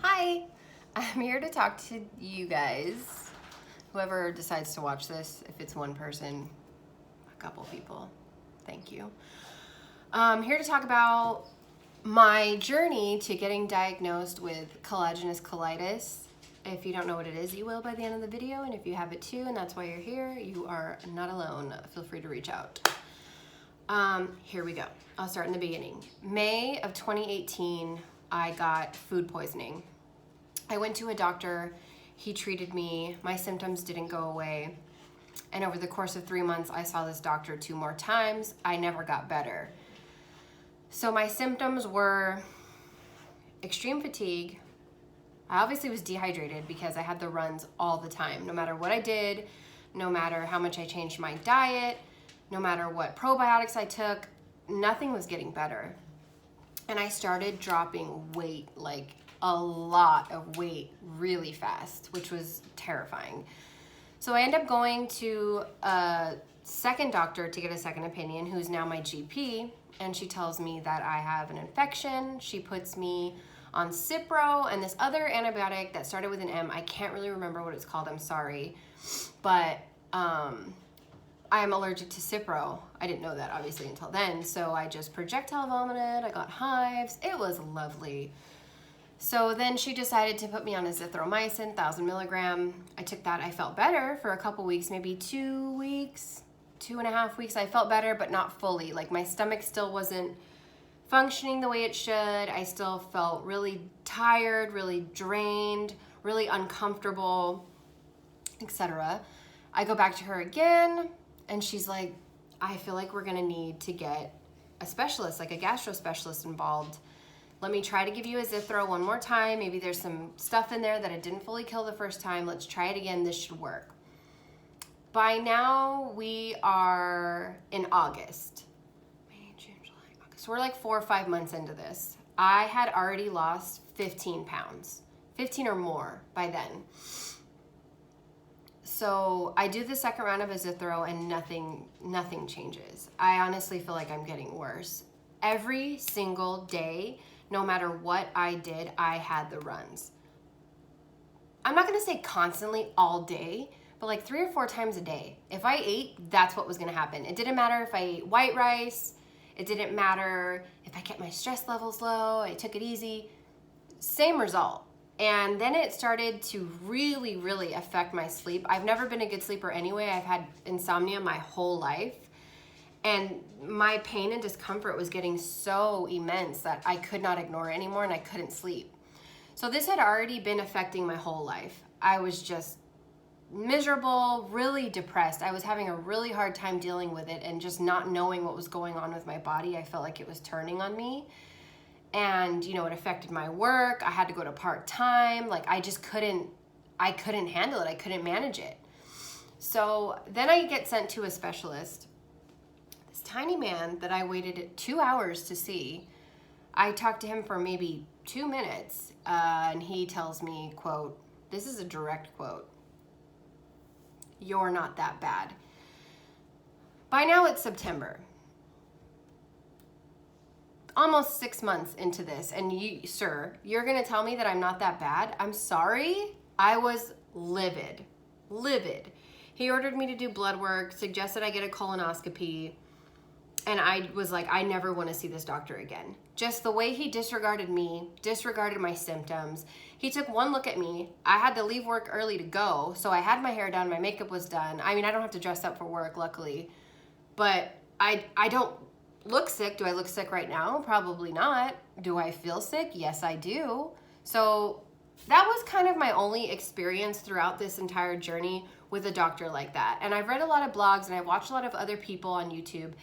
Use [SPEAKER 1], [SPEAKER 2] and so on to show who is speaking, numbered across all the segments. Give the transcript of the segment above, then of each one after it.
[SPEAKER 1] Hi, I'm here to talk to you guys. Whoever decides to watch this, if it's one person, a couple people, thank you. I'm here to talk about my journey to getting diagnosed with collagenous colitis. If you don't know what it is, you will by the end of the video, and if you have it too, and that's why you're here, you are not alone. Feel free to reach out. Here we go. I'll start in the beginning. May of 2018, I got food poisoning. I went to a doctor, he treated me, my symptoms didn't go away, and over the course of 3 months, I saw this doctor 2 more times. I never got better. So my symptoms were extreme fatigue. I obviously was dehydrated because I had the runs all the time. No matter what I did, no matter how much I changed my diet, no matter what probiotics I took, nothing was getting better. And I started dropping weight, like a lot of weight really fast, which was terrifying. So I ended up going to a second doctor to get a second opinion, who's now my GP, and she tells me that I have an infection. She puts me on Cipro and this other antibiotic that started with an M. I can't really remember what it's called, I'm sorry. But I'm allergic to Cipro. I didn't know that obviously until then, so I just projectile vomited, I got hives. It was lovely. So then she decided to put me on azithromycin, 1,000 milligram. I took that, I felt better for a couple weeks, maybe 2 weeks, 2.5 weeks. I felt better, but not fully. Like my stomach still wasn't functioning the way it should. I still felt really tired, really drained, really uncomfortable, etc. I go back to her again, and she's like, I feel like we're gonna need to get a specialist, like a gastro specialist involved. Let me try to give you a Zithro one more time. Maybe there's some stuff in there that it didn't fully kill the first time. Let's try it again. This should work. By now, we are in August. May, June, July, August. We're like 4 or 5 months into this. I had already lost 15 pounds, 15 or more by then. So I do the second round of Azithro and nothing changes. I honestly feel like I'm getting worse. Every single day, no matter what I did, I had the runs. I'm not gonna say constantly all day, but like 3 or 4 times a day. If I ate, that's what was gonna happen. It didn't matter if I ate white rice. It didn't matter if I kept my stress levels low, I took it easy. Same result. And then it started to really, really affect my sleep. I've never been a good sleeper anyway. I've had insomnia my whole life. And my pain and discomfort was getting so immense that I could not ignore it anymore and I couldn't sleep. So this had already been affecting my whole life. I was just miserable, really depressed. I was having a really hard time dealing with it and just not knowing what was going on with my body. I felt like it was turning on me. And, you know, it affected my work. I had to go to part-time. Like I couldn't handle it. I couldn't manage it. So then I get sent to a specialist. This tiny man that I waited 2 hours to see. I talked to him for maybe 2 minutes, and he tells me, quote, this is a direct quote, "You're not that bad." By now it's September. Almost 6 months into this, and you, sir, you're gonna tell me that I'm not that bad? I'm sorry. I was livid. He ordered me to do blood work, suggested I get a colonoscopy, and I was like, I never want to see this doctor again. Just the way he disregarded me, disregarded my symptoms. He took one look at me. I had to leave work early to go, so I had my hair done, my makeup was done. I mean, I don't have to dress up for work, luckily, but I don't look sick. Do I look sick right now? Probably not. Do I feel sick? Yes, I do. So that was kind of my only experience throughout this entire journey with a doctor like that. And I've read a lot of blogs and I've watched a lot of other people on YouTube,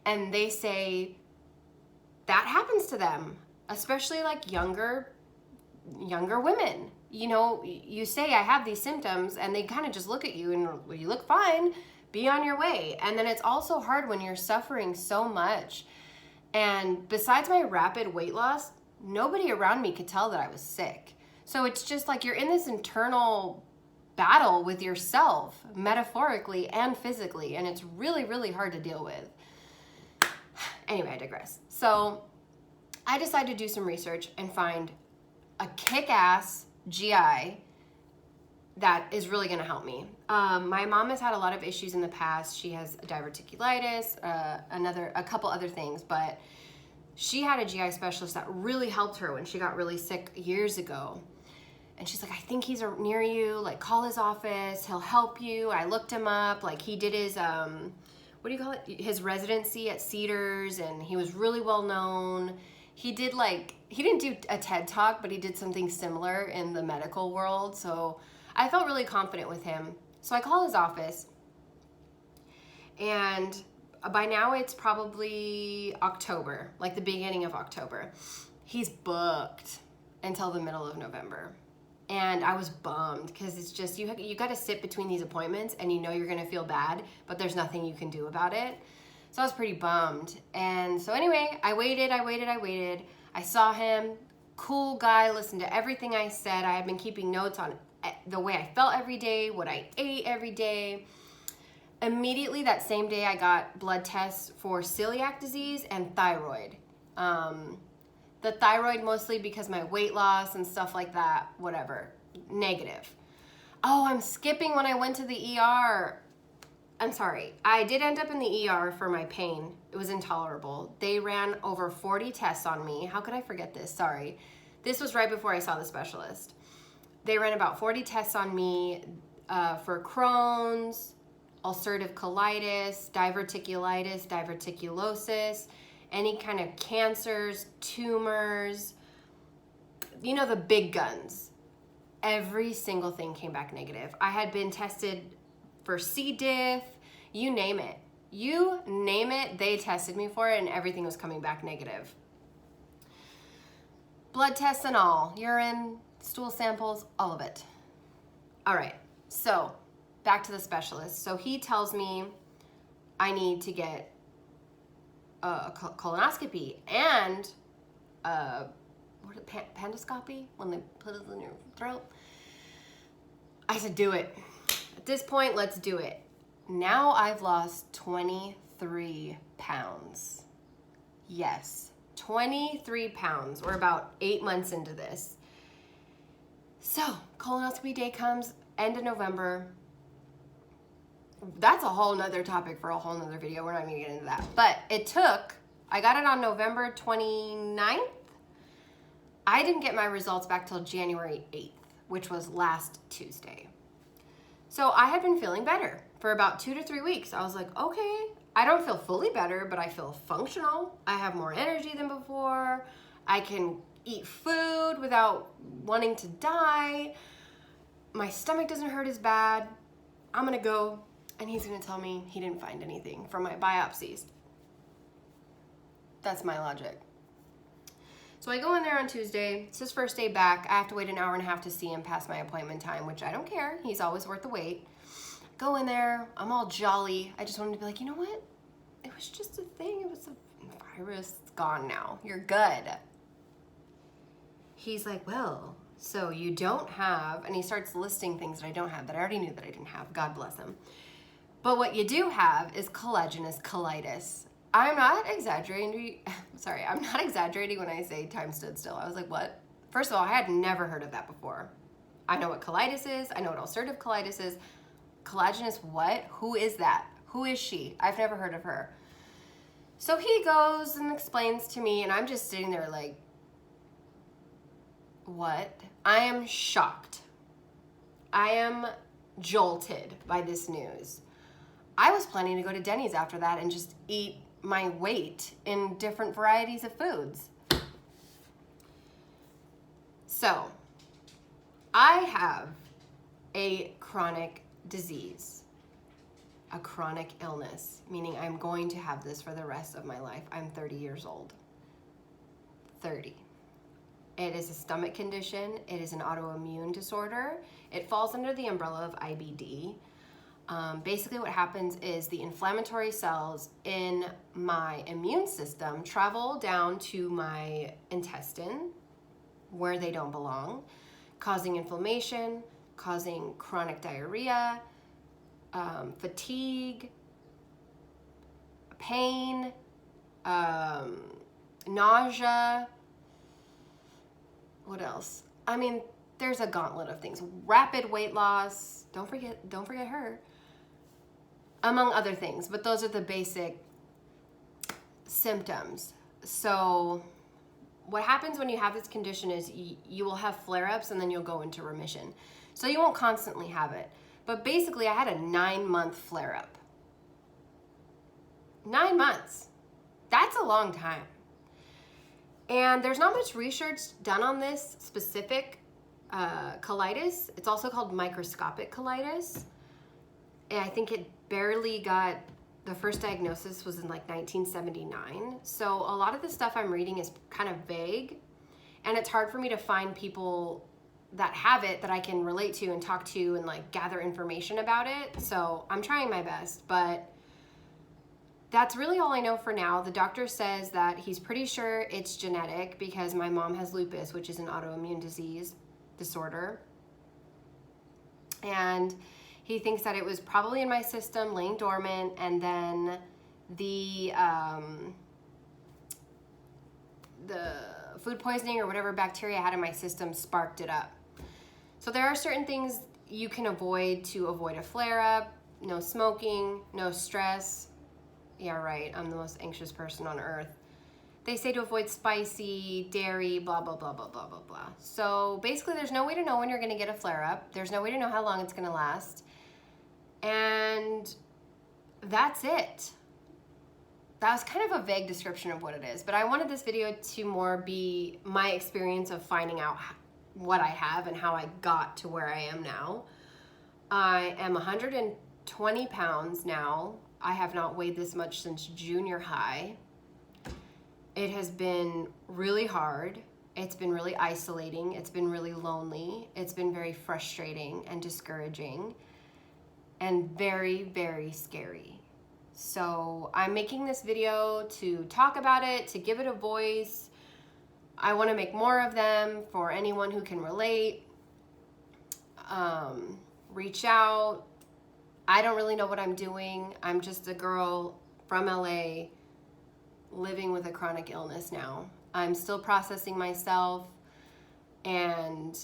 [SPEAKER 1] and they say that happens to them, especially like younger women. You know, you say I have these symptoms and they kind of just look at you and, well, you look fine, be on your way. And then it's also hard when you're suffering so much. And besides my rapid weight loss, nobody around me could tell that I was sick. So it's just like you're in this internal battle with yourself, metaphorically and physically, and it's really, really hard to deal with. Anyway, I digress. So I decided to do some research and find a kick-ass GI that is really going to help me. My mom has had a lot of issues in the past. She has diverticulitis, a couple other things, but she had a GI specialist that really helped her when she got really sick years ago. And she's like, I think he's near you, like call his office, he'll help you. I looked him up, like he did his, what do you call it? His residency at Cedars, and he was really well known. He didn't do a TED Talk, but he did something similar in the medical world. So I felt really confident with him. So I call his office, and by now it's probably October, like the beginning of October. He's booked until the middle of November. And I was bummed because it's just, you got to sit between these appointments and you know you're going to feel bad, but there's nothing you can do about it. So I was pretty bummed. And so anyway, I waited. I saw him, cool guy, listened to everything I said. I had been keeping notes on the way I felt every day, what I ate every day. Immediately that same day, I got blood tests for celiac disease and thyroid. The thyroid mostly because my weight loss and stuff like that, whatever, negative. Oh, I'm skipping when I went to the ER. I'm sorry. I did end up in the ER for my pain. It was intolerable. They ran over 40 tests on me. How could I forget this? Sorry. This was right before I saw the specialist. They ran about 40 tests on me for Crohn's, ulcerative colitis, diverticulitis, diverticulosis, any kind of cancers, tumors, you know, the big guns. Every single thing came back negative. I had been tested for C. diff, you name it. You name it, they tested me for it, and everything was coming back negative. Blood tests and all, urine, stool samples, all of it. All right, so back to the specialist. So he tells me I need to get a colonoscopy and pandoscopy, when they put it in your throat. I said, do it. At this point, let's do it. Now I've lost 23 pounds. Yes, 23 pounds. We're about 8 months into this. So colonoscopy day comes, end of November. That's a whole nother topic for a whole nother video. We're not gonna get into that. But I got it on November 29th. I didn't get my results back till January 8th, which was last Tuesday. So I had been feeling better for about 2 to 3 weeks. I was like, okay, I don't feel fully better, but I feel functional. I have more energy than before. I can eat food without wanting to die. My stomach doesn't hurt as bad. I'm gonna go, and he's gonna tell me he didn't find anything from my biopsies. That's my logic. So I go in there on Tuesday. It's his first day back. I have to wait an hour and a half to see him past my appointment time, which I don't care. He's always worth the wait. Go in there. I'm all jolly. I just wanted to be like, you know what? It was just a thing. It was a virus. It's gone now. You're good. He's like, well, so you don't have, and he starts listing things that I don't have that I already knew that I didn't have. God bless him. But what you do have is collagenous colitis. I'm not exaggerating. Sorry, I'm not exaggerating when I say time stood still. I was like, what? First of all, I had never heard of that before. I know what colitis is. I know what ulcerative colitis is. Collagenous what? Who is that? Who is she? I've never heard of her. So he goes and explains to me, and I'm just sitting there like, what? I am shocked. I am jolted by this news. I was planning to go to Denny's after that and just eat my weight in different varieties of foods. So, I have a chronic disease, a chronic illness, meaning I'm going to have this for the rest of my life. I'm 30 years old. 30. It is a stomach condition. It is an autoimmune disorder. It falls under the umbrella of IBD. Basically what happens is the inflammatory cells in my immune system travel down to my intestine where they don't belong, causing inflammation, causing chronic diarrhea, fatigue, pain, nausea. What else? I mean, there's a gauntlet of things. Rapid weight loss, don't forget her, among other things, but those are the basic symptoms. So what happens when you have this condition is you will have flare-ups and then you'll go into remission. So you won't constantly have it. But basically, I had a 9-month flare-up. 9 months. That's a long time. And there's not much research done on this specific colitis. It's also called microscopic colitis. And I think it barely got, the first diagnosis was in like 1979. So a lot of the stuff I'm reading is kind of vague. And it's hard for me to find people that have it that I can relate to and talk to and like gather information about it. So I'm trying my best, but that's really all I know for now. The doctor says that he's pretty sure it's genetic because my mom has lupus, which is an autoimmune disorder. And he thinks that it was probably in my system laying dormant, and then the food poisoning or whatever bacteria I had in my system sparked it up. So there are certain things you can avoid to avoid a flare-up. No smoking, no stress. Yeah, right, I'm the most anxious person on earth. They say to avoid spicy, dairy, blah, blah, blah, blah, blah, blah, blah. So basically there's no way to know when you're gonna get a flare-up. There's no way to know how long it's gonna last. And that's it. That was kind of a vague description of what it is, but I wanted this video to more be my experience of finding out what I have and how I got to where I am now. I am 120 pounds now. I have not weighed this much since junior high. It has been really hard. It's been really isolating. It's been really lonely. It's been very frustrating and discouraging and very, very scary. So I'm making this video to talk about it, to give it a voice. I want to make more of them for anyone who can relate. Reach out. I don't really know what I'm doing. I'm just a girl from LA living with a chronic illness now. I'm still processing myself, and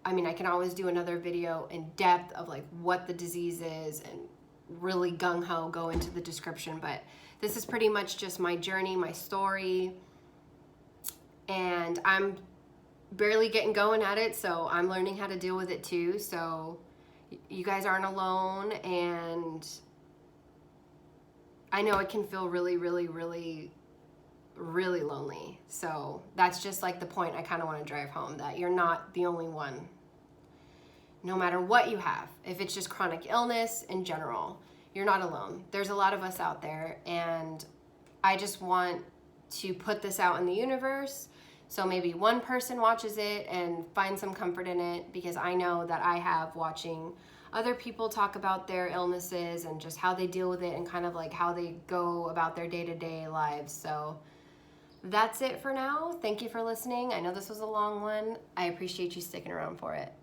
[SPEAKER 1] I mean, I can always do another video in depth of like what the disease is and really gung-ho go into the description, but this is pretty much just my journey, my story, and I'm barely getting going at it, so I'm learning how to deal with it too. So you guys aren't alone, and I know it can feel really, really, really, really lonely. So that's just like the point I kind of want to drive home, that you're not the only one. No matter what you have, if it's just chronic illness in general, you're not alone. There's a lot of us out there, and I just want to put this out in the universe so maybe one person watches it and finds some comfort in it, because I know that I have, watching other people talk about their illnesses and just how they deal with it and kind of like how they go about their day-to-day lives. So that's it for now. Thank you for listening. I know this was a long one. I appreciate you sticking around for it.